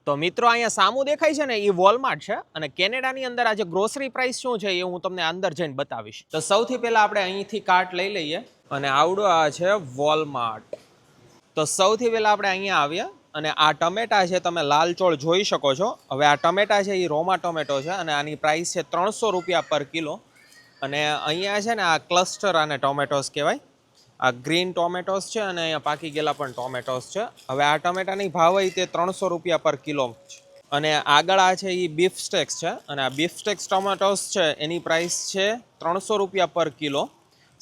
તો મિત્રો અહીંયા સામું દેખાય છે ને એ વોલમાર્ટ છે અને કેનેડાની અંદર આજે ગ્રોસરી પ્રાઇસ શું છે એ હું તમને અંદર જઈને બતાવીશ. તો સૌથી પહેલા આપણે અહીંથી કાર્ટ લઈ લઈએ અને આવડો આ છે વોલમાર્ટ. તો સૌથી પહેલા આપણે અહીંયા આવીએ અને આ ટમેટા છે તમે લાલ ચોળ જોઈ શકો છો. હવે આ ટમેટા છે એ રોમા ટોમેટો છે અને આની પ્રાઇસ છે 300 રૂપિયા પર કિલો. અને અહીંયા છે ને આ ક્લસ્ટર આને ટોમેટોસ કહેવાય. આ ગ્રીન ટોમેટોસ છે અને અહીંયા પાકી ગયેલા પણ ટોમેટોસ છે. હવે આ ટમેટાની ભાવ હોય તે 300 રૂપિયા પર કિલો છે. અને આગળ આ છે એ બીફ સ્ટેક્સ છે અને આ બીફ સ્ટેક્સ ટોમેટોસ છે એની પ્રાઇસ છે 300 રૂપિયા પર કિલો.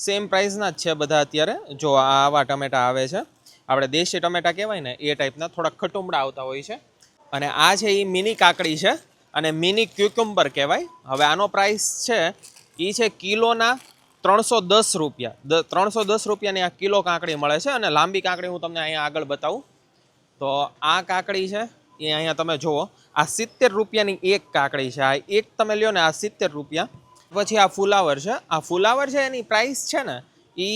સેમ પ્રાઇસના જ છે બધા અત્યારે. જો આવા ટમેટા આવે છે, આપણે દેશી ટમેટા કહેવાય ને એ ટાઈપના, થોડા ખટુમડા આવતા હોય છે. અને આ છે એ મિની કાકડી છે અને મિની ક્યુકમ્બર કહેવાય. હવે આનો પ્રાઇસ છે એ છે કિલોના 310 રૂપિયા. 310 રૂપિયાની આ કિલો કાકડી મળે છે. અને લાંબી કાકડી હું તમને અહીંયા આગળ બતાવું તો આ કાકડી છે એ અહીંયા તમે જુઓ, આ 70 રૂપિયાની એક કાકડી છે. આ એક તમે લ્યો ને આ 70 રૂપિયા. પછી આ ફુલાવર છે. આ ફુલાવર છે એની પ્રાઇસ છે ને એ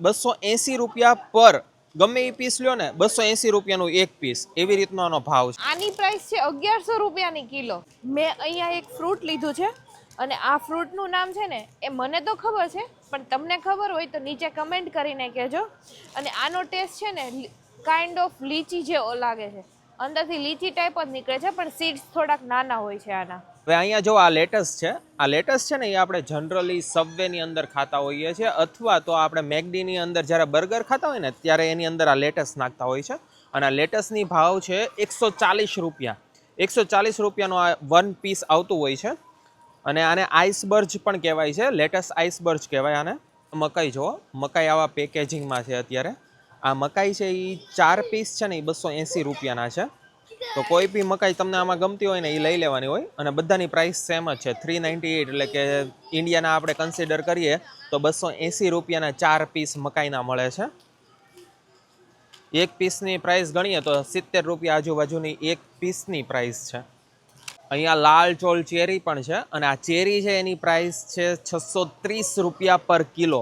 280 રૂપિયા પર, ગમે એ પીસ લ્યો ને 280 રૂપિયાનું એક પીસ, એવી રીતનો આનો ભાવ છે. આની પ્રાઇસ છે 1100 રૂપિયાની કિલો. મેં અહીંયા એક ફ્રૂટ લીધું છે અને આ ફ્રૂટનું નામ છે ને એ મને તો ખબર છે, પણ તમને ખબર હોય તો નીચે કમેન્ટ કરીને કહેજો. અને આનો ટેસ્ટ છે ને કાઇન્ડ ઓફ લીચી જેવો લાગે છે. અંદરથી લીચી ટાઈપ જ નીકળે છે, પણ સીડ્સ થોડાક નાના હોય છે આના. હવે અહીંયા જો આ લેટસ છે, આ લેટસ છે ને એ આપણે જનરલી સબવેની અંદર ખાતા હોઈએ છીએ, અથવા તો આપણે મેકડીની અંદર જ્યારે બર્ગર ખાતા હોય ને ત્યારે એની અંદર આ લેટસ નાખતા હોય છે. અને આ લેટસની ભાવ છે 140 રૂપિયા. 140 રૂપિયાનો આ વન પીસ આવતું હોય છે. અને આને આઈસબર્જ પણ કહેવાય છે, લેટસ આઈસબર્જ કહેવાય આને. મકાઈ જુઓ, મકાઈ આવા પેકેજિંગમાં છે અત્યારે. આ મકાઈ છે એ 4 પીસ છે ને એ 280 રૂપિયાના છે. તો કોઈ બી મકાઈ તમને આમાં ગમતી હોય ને એ લઈ લેવાની હોય. અને બધાની પ્રાઇસ સેમ જ છે, 398. એટલે કે ઇન્ડિયાના આપણે કન્સિડર કરીએ તો 280 રૂપિયાના 4 પીસ મકાઈના મળે છે. એક પીસની પ્રાઇસ ગણીએ તો 70 રૂપિયા આજુબાજુની એક પીસની પ્રાઇસ છે. અહીંયા લાલ ચોળ ચેરી પણ છે અને આ ચેરી છે એની પ્રાઇસ છે 630 રૂપિયા પર કિલો.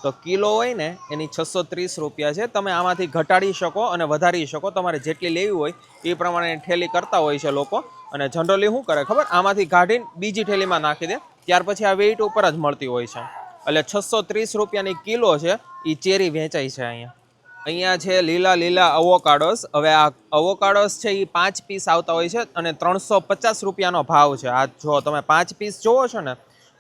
તો કિલો હોય ને એની 630 રૂપિયા છે. તમે આમાંથી ઘટાડી શકો અને વધારી શકો, તમારે જેટલી લેવી હોય એ પ્રમાણે ઠેલી કરતા હોય છે લોકો. અને જનરલી શું કરે ખબર, આમાંથી કાઢીને બીજી ઠેલીમાં નાખી દે, ત્યાર પછી આ વેઇટ ઉપર જ મળતી હોય છે. એટલે 630 રૂપિયાની કિલો છે એ ચેરી વેચાય છે અહીંયા. અહીંયા છે લીલા અવોકાડોસ. હવે આ અવોકાડોસ છે એ 5 પીસ આવતા હોય છે અને 350 રૂપિયાનો ભાવ છે. આ જો તમે 5 પીસ જોવો છો ને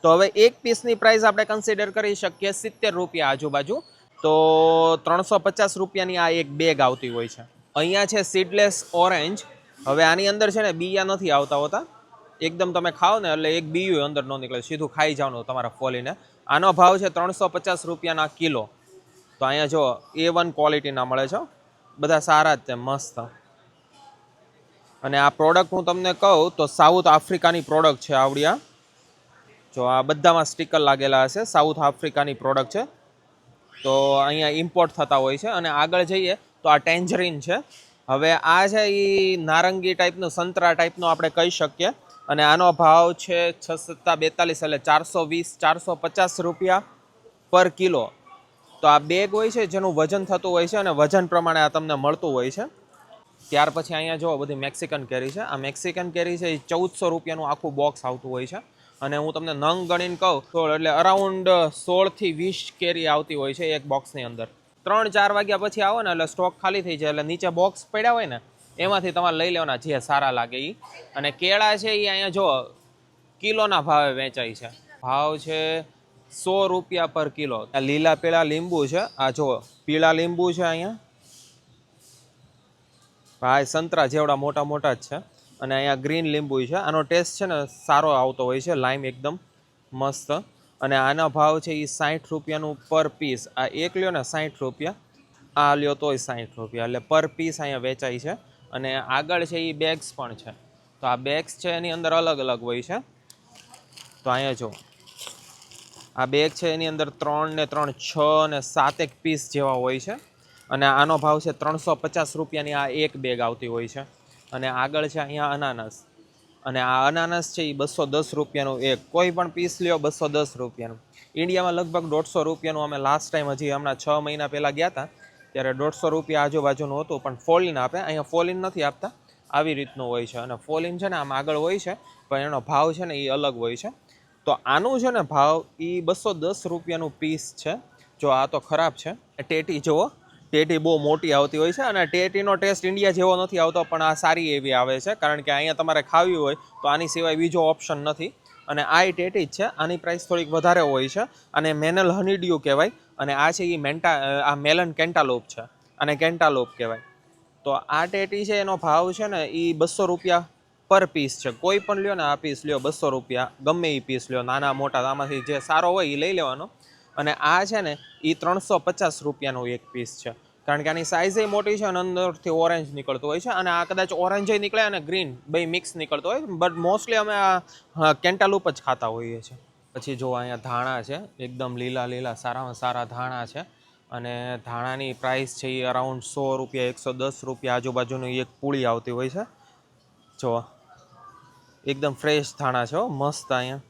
તો હવે એક પીસની પ્રાઇસ આપણે કન્સિડર કરી શકીએ 70 રૂપિયા આજુબાજુ. તો 350 રૂપિયાની આ એક બેગ આવતી હોય છે. અહીંયા છે સીડલેસ ઓરેન્જ. હવે આની અંદર છે ને બીયા નથી આવતા હોતા, એકદમ તમે ખાઓ ને એટલે એક બીયું અંદર ન નીકળે, સીધું ખાઈ જવાનું તમારા ફોલીને. આનો ભાવ છે 350 રૂપિયાના કિલો. તો અહીંયા જો A1 ક્વોલિટીના મળે છે, બધા સારા જ છે, મસ્ત. અને આ પ્રોડક્ટ હું તમને કહું તો સાઉથ આફ્રિકાની પ્રોડક્ટ છે આવડિયા. જો આ બધામાં સ્ટીકર લાગેલા હશે, સાઉથ આફ્રિકાની પ્રોડક્ટ છે. તો અહીંયા ઇમ્પોર્ટ થતા હોય છે. અને આગળ જઈએ તો આ ટેન્જરીન છે. હવે આ છે એ નારંગી ટાઈપનું, સંતરા ટાઈપનું આપણે કહી શકીએ. અને આનો ભાવ છે 6-42 એટલે 420-450 રૂપિયા પર કિલો. તો આ બેગ હોય છે જેનું વજન થતું હોય છે અને વજન પ્રમાણે આ તમને મળતું હોય છે. ત્યાર પછી અહીંયા જો બધી મેક્સિકન કેરી છે. આ મેક્સિકન કેરી છે એ 1400 રૂપિયાનું આખું બોક્સ આવતું હોય છે. અને હું તમને નંગ ગણીને કહું તો એટલે અરાઉન્ડ 16 થી 20 કેરી આવતી હોય છે એક બોક્સની અંદર. 3-4 વાગ્યા પછી આવો ને એટલે સ્ટોક ખાલી થઈ જાય. એટલે નીચે બોક્સ પડ્યા હોય ને એમાંથી તમારે લઈ લેવાના જે સારા લાગે એ. અને કેળા છે એ અહીંયા જો કિલોના ભાવે વેચાય છે. ભાવ છે 100 રૂપિયા પર કિલો. આ લીલા પીળા લીંબુ છે. આ જો પીળા લીંબુ છે અહીંયા, ભાઈ સંતરા જેવડા મોટા મોટા જ છે. અને અહીંયા ગ્રીન લીંબુ છે. આનો ટેસ્ટ છે ને સારો આવતો હોય છે, લાઈમ એકદમ મસ્ત. અને આના ભાવ છે એ 60 રૂપિયાનું પર પીસ. આ એક લ્યો ને 60 રૂપિયા, આ લ્યો તોય 60 રૂપિયા. એટલે પર પીસ અહીંયા વેચાય છે. અને આગળ છે એ બેગ્સ પણ છે. તો આ બેગ્સ છે એની અંદર અલગ અલગ હોય છે. તો અહીંયા જો આ બેગ છે એની અંદર 3 ને 3, 6 ને 7 પીસ જેવા હોય છે. અને આનો ભાવ છે 350 રૂપિયાની આ એક બેગ આવતી હોય છે. અને આગળ છે અહીંયા અનાનસ. અને આ અનાનસ છે એ 210 રૂપિયાનું એક, કોઈ પણ પીસ લ્યો 210 રૂપિયાનું. ઇન્ડિયામાં લગભગ 150 રૂપિયાનું અમે લાસ્ટ ટાઈમ હજી હમણાં 6 મહિના પહેલાં ગયા હતા ત્યારે 150 રૂપિયા આજુબાજુનું હતું, પણ ફોલીન આપે. અહીંયા ફોલીન નથી આપતા, આવી રીતનું હોય છે. અને ફોલિન છે ને આમ આગળ હોય છે, પણ એનો ભાવ છે ને એ અલગ હોય છે. તો આનું છે ને ભાવ એ 210 રૂપિયાનું પીસ છે. જો આ તો ખરાબ છે. ટેટી જુઓ, ટેટી બહુ મોટી આવતી હોય છે, અને ટેટીનો ટેસ્ટ ઇન્ડિયા જેવો નથી આવતો, પણ આ સારી એવી આવે છે, કારણ કે અહીંયા તમારે ખાવી હોય તો આની સિવાય બીજો ઓપ્શન નથી. અને આ ટેટી જ છે. આની પ્રાઇસ થોડીક વધારે હોય છે, અને મેનલ હનીડ્યુ કહેવાય. અને આ છે એ આ મેલન કેન્ટાલોપ છે, અને કેન્ટાલોપ કહેવાય. તો આ ટેટી છે એનો ભાવ છે ને એ 200 રૂપિયા પર પીસ છે. કોઈ પણ લ્યો ને આ પીસ લ્યો 200 રૂપિયા, ગમે એ પીસ લ્યો, નાના મોટા, આમાંથી જે સારો હોય એ લઈ લેવાનો. અને આ છે ને એ 350 રૂપિયાનું એક પીસ છે, કારણ કે આની સાઇઝ મોટી છે અને અંદરથી ઓરેન્જ નીકળતું હોય છે. અને આ કદાચ ઓરેન્જ નીકળે અને ગ્રીન બે મિક્સ નીકળતો હોય, બટ મોસ્ટલી અમે આ કેન્ટાલુપ જ ખાતા હોઈએ છીએ. પછી જો અહીંયા ધાણા છે, એકદમ લીલા લીલા સારામાં સારા ધાણા છે. અને ધાણાની પ્રાઇસ છે એ અરાઉન્ડ 100 રૂપિયા, 110 રૂપિયા આજુબાજુની એક પૂળી આવતી હોય છે. જો એકદમ ફ્રેશ ધાણા છે, મસ્ત અહીંયા.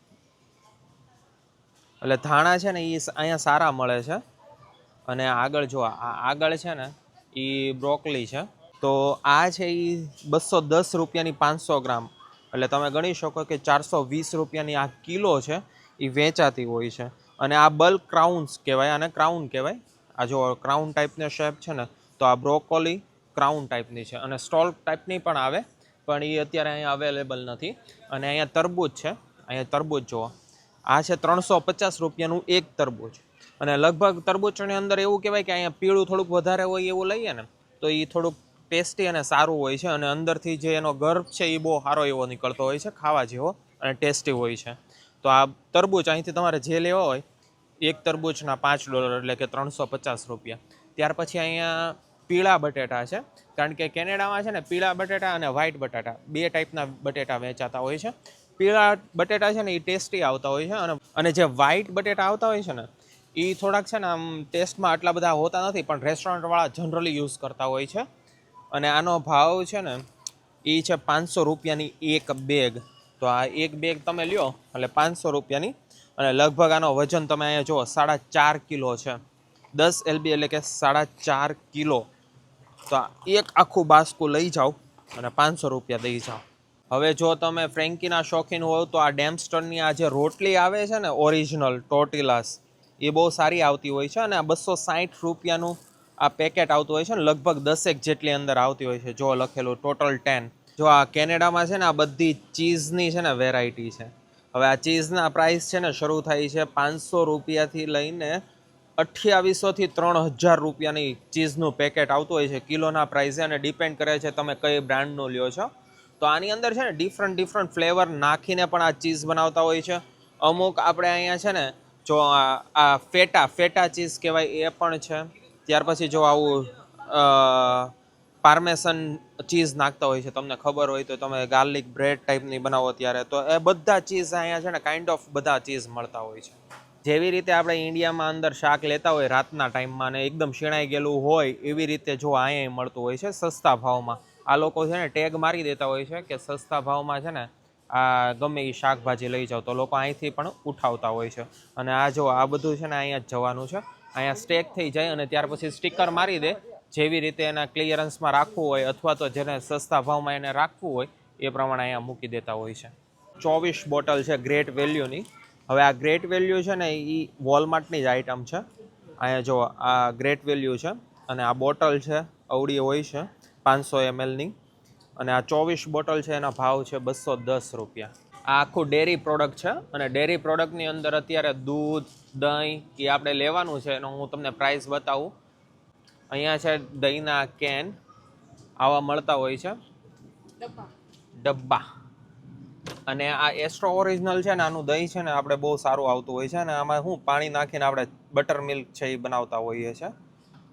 એટલે ધાણા છે ને એ અહીંયા સારા મળે છે. અને આગળ જો આગળ છે ને એ બ્રોકલી છે. તો આ છે એ 210 રૂપિયાની 500 ગ્રામ, એટલે તમે ગણી શકો કે 420 રૂપિયાની આ કિલો છે એ વેચાતી હોય છે. અને આ બલ્ક ક્રાઉન્સ કહેવાય, આને ક્રાઉન કહેવાય. આ જો ક્રાઉન ટાઈપનો શેપ છે ને, તો આ બ્રોકોલી ક્રાઉન ટાઈપની છે. અને સ્ટોલ ટાઈપની પણ આવે, પણ એ અત્યારે અહીંયા અવેલેબલ નથી. અને અહીંયા તરબૂચ છે, અહીંયા તરબૂચ જુઓ, આ છે 350 રૂપિયાનું એક તરબૂચ. અને લગભગ તરબૂચની અંદર એવું કહેવાય કે અહીંયા પીળું થોડુંક વધારે હોય એવું લઈએ ને તો એ થોડુંક ટેસ્ટી અને સારું હોય છે. અને અંદરથી જે એનો ગર્ભ છે એ બહુ સારો એવો નીકળતો હોય છે, ખાવા જેવો અને ટેસ્ટી હોય છે. તો આ તરબૂચ અહીંથી તમારે જે લેવા હોય, એક તરબૂચના $5, એટલે કે 350 રૂપિયા. ત્યાર પછી અહીંયા પીળા બટેટા છે, કારણ કે કેનેડામાં છે ને પીળા બટેટા અને વ્હાઈટ બટાટા બે ટાઈપના બટેટા વેચાતા હોય છે. પીળા બટેટા છે ને એ ટેસ્ટી આવતા હોય છે, અને જે વ્હાઈટ બટેટા આવતા હોય છે ને એ થોડાક છે ને આમ ટેસ્ટમાં આટલા બધા હોતા નથી, પણ રેસ્ટોરન્ટવાળા જનરલી યુઝ કરતા હોય છે. અને આનો ભાવ છે ને એ છે 500 રૂપિયાની એક બેગ. તો આ એક બેગ તમે લ્યો એટલે 500 રૂપિયાની. અને લગભગ આનો વજન તમે અહીંયા જુઓ 4.5 કિલો છે, 10 LB એટલે કે 4.5 કિલો. તો આ એક આખું બાસ્કું લઈ જાઓ અને 500 રૂપિયા દઈ જાઓ. હવે જો તમે ફ્રેન્કીના શોખીન હોવ તો આ ડેમ્સ્ટરની આ જે રોટલી આવે છે ને ઓરિજિનલ ટોર્ટિલાસ, એ બહુ સારી આવતી હોય છે. અને આ 260 રૂપિયાનું આ પેકેટ આવતું હોય છે ને, લગભગ 10 જેટલી અંદર આવતી હોય છે. જો લખેલું ટોટલ 10. જો આ કેનેડામાં છે ને આ બધી ચીઝની છે ને વેરાયટી છે. હવે આ ચીઝના પ્રાઇસ છે ને શરૂ થાય છે 500 રૂપિયાથી લઈને 2800 થી 3000 રૂપિયાની ચીઝનું પેકેટ આવતું હોય છે કિલોના પ્રાઇસે. અને ડિપેન્ડ કરે છે તમે કઈ બ્રાન્ડનું લ્યો છો. તો આની અંદર છે ને ડિફરન્ટ ફ્લેવર નાખીને પણ આ ચીઝ બનાવતા હોય છે. અમુક આપણે અહીંયા છે ને જો આ ફેટા ચીઝ કહેવાય એ પણ છે. ત્યાર પછી જો આવું પાર્મેસન ચીઝ નાખતા હોય છે, તમને ખબર હોય તો તમે ગાર્લિક બ્રેડ ટાઈપની બનાવો ત્યારે. તો એ બધા ચીઝ અહીંયા છે ને કાઇન્ડ ઓફ બધા ચીઝ મળતા હોય છે. જેવી રીતે આપણે ઇન્ડિયામાં અંદર શાક લેતા હોય રાતના ટાઈમમાં ને એકદમ શીણાઈ ગયેલું હોય, એવી રીતે જો અહીંયા મળતું હોય છે સસ્તા ભાવમાં. આ લોકો છે ને ટેગ મારી દેતા હોય છે કે સસ્તા ભાવમાં છે ને આ ગમે એ શાકભાજી લઈ જાઓ, તો લોકો અહીંથી પણ ઉઠાવતા હોય છે. અને આ જો આ બધું છે ને અહીંયા જ જવાનું છે, અહીંયા સ્ટેક થઈ જાય અને ત્યાર પછી સ્ટીકર મારી દે. જેવી રીતે એના ક્લિયરન્સમાં રાખવું હોય અથવા તો જેને સસ્તા ભાવમાં એને રાખવું હોય એ પ્રમાણે અહીંયા મૂકી દેતા હોય છે. 24 બોટલ છે ગ્રેટ વેલ્યુની. હવે આ ગ્રેટ વેલ્યુ છે ને એ વોલમાર્ટની જ આઇટમ છે. અહીંયા જો આ ગ્રેટ વેલ્યુ છે અને આ બોટલ છે અવળી હોય છે 500 mlની. અને આ 24 બોટલ છે એનો ભાવ છે 210 રૂપિયા. આ આખું ડેરી પ્રોડક્ટ છે. અને ડેરી પ્રોડક્ટની અંદર અત્યારે દૂધ, દહીં એ આપણે લેવાનું છે એનો હું તમને પ્રાઇસ બતાવું. અહીંયા છે દહીંના કેન આવા મળતા હોય છે, ડબ્બા. અને આ એસ્ટ્રો ઓરિજિનલ છે ને આનું દહીં છે ને આપણે બહુ સારું આવતું હોય છે. અને આમાં શું પાણી નાખીને આપણે બટર મિલ્ક છે એ બનાવતા હોઈએ છીએ.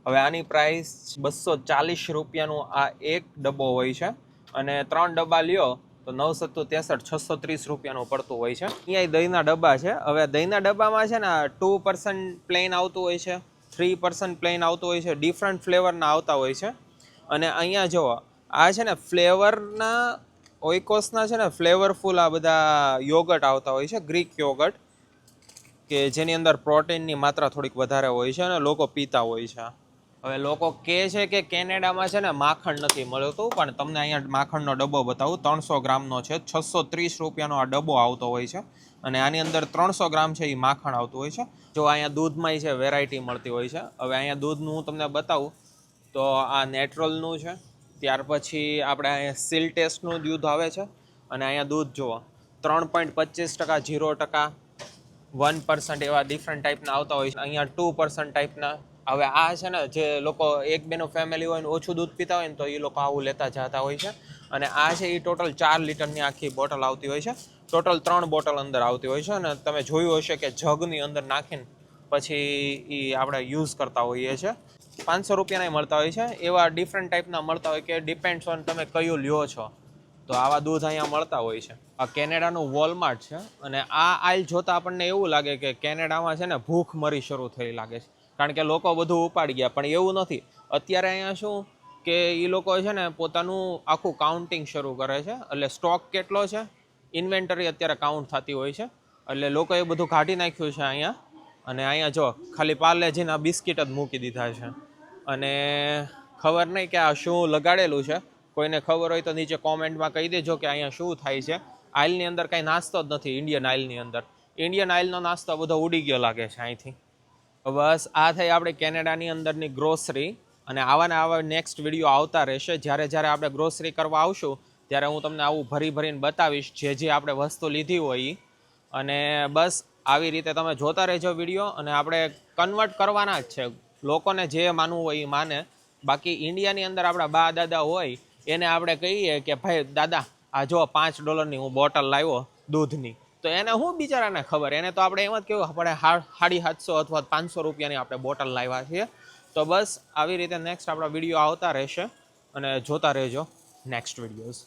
હવે આની પ્રાઇસ 240 રૂપિયાનું આ એક ડબ્બો હોય છે. અને 3 ડબ્બા લ્યો તો 963 630 રૂપિયાનું પડતું હોય છે. અહીંયા દહીંના ડબ્બા છે. હવે દહીંના ડબ્બામાં છે ને 2% પ્લેન આવતું હોય છે, 3% પ્લેન આવતું હોય છે, ડિફરન્ટ ફ્લેવરના આવતા હોય છે. અને અહીંયા જુઓ આ છે ને ફ્લેવરના ઓઇકોસના છે ને ફ્લેવરફુલ આ બધા યોગર્ટ આવતા હોય છે, ગ્રીક યોગર્ટ, કે જેની અંદર પ્રોટીનની માત્રા થોડીક વધારે હોય છે અને લોકો પીતા હોય છે. હવે લોકો કહે છે કે કેનેડામાં છે ને માખણ નથી મળતું, પણ તમને અહીંયા માખણનો ડબ્બો બતાવું. 300 ગ્રામનો છે, 630 રૂપિયાનો આ ડબ્બો આવતો હોય છે. અને આની અંદર 300 ગ્રામ છે એ માખણ આવતું હોય છે. જો અહીંયા દૂધમાંય છે વેરાયટી મળતી હોય છે. હવે અહીંયા દૂધનું હું તમને બતાવું તો આ નેચરલનું છે, ત્યાર પછી આપણે અહીંયા સીલ ટેસ્ટનું દૂધ આવે છે. અને અહીંયા દૂધ જુઓ 3.25%, 0%, 1% એવા ડિફરન્ટ ટાઈપના આવતા હોય છે. અહીંયા 2% ટાઈપના. હવે આ છે ને જે લોકો એક બેનો ફેમિલી હોય ને ઓછું દૂધ પીતા હોય ને તો એ લોકો આવું લેતા જતા હોય છે. અને આ છે એ ટોટલ 4 લીટરની આખી બોટલ આવતી હોય છે. ટોટલ 3 બોટલ અંદર આવતી હોય છે. અને તમે જોયું હશે કે જગની અંદર નાખીને પછી એ આપણે યુઝ કરતા હોઈએ છીએ. 500 રૂપિયાના મળતા હોય છે. એવા ડિફરન્ટ ટાઈપના મળતા હોય કે ડિપેન્ડ્સ ઓન તમે કયું લ્યો છો. તો આવા દૂધ અહીંયા મળતા હોય છે. આ કેનેડાનું વોલમાર્ટ છે. અને આ આઈલ જોતા આપણને એવું લાગે કે કેનેડામાં છે ને ભૂખ મરી શરૂ થઈ લાગે છે, કારણ કે લોકો બધું ઉપાડી ગયા. પણ એવું નથી. અત્યારે અહીંયા શું કે એ લોકો છે ને પોતાનું આખું કાઉન્ટિંગ શરૂ કરે છે. એટલે સ્ટોક કેટલો છે, ઇન્વેન્ટરી અત્યારે કાઉન્ટ થતી હોય છે. એટલે લોકોએ બધું કાઢી નાખ્યું છે અહીંયા. અને અહીંયા જો ખાલી પાર્લેજીના બિસ્કિટ જ મૂકી દીધા છે. અને ખબર નહીં કે આ શું લગાડેલું છે. કોઈને ખબર હોય તો નીચે કોમેન્ટમાં કહી દેજો કે અહીંયા શું થાય છે. આઈલની અંદર કાંઈ નાસ્તો જ નથી. ઇન્ડિયન આઈલની અંદર ઇન્ડિયન આઈલનો નાસ્તો બધો ઉડી ગયો લાગે છે અહીંથી. બસ આ થઈ આપણે કેનેડાની અંદરની ગ્રોસરી. અને આવા નેક્સ્ટ વિડીયો આવતા રહેશે. જ્યારે આપણે ગ્રોસરી કરવા આવશું ત્યારે હું તમને આવું ભરીને બતાવીશ જે આપણે વસ્તુ લીધી હોય ઈ. અને બસ આવી રીતે તમે જોતા રહેજો વિડીયો. અને આપણે કન્વર્ટ કરવાના જ છે. લોકોને જે માનવું હોય એ માને. બાકી ઇન્ડિયાની અંદર આપણા બા દાદા હોય એને આપણે કહીએ કે ભાઈ દાદા આ જો $5ની હું બોટલ લાવ્યો દૂધની, તો એને હું બિચારાને ખબર. એને તો આપણે એમ જ કહેવું આપણે 750 અથવા 500 રૂપિયાની આપણે બોટલ લાવ્યા છીએ. તો બસ આવી રીતે નેક્સ્ટ આપણા વિડીયો આવતા રહેશે. અને જોતા રહેજો નેક્સ્ટ વિડીયોઝ.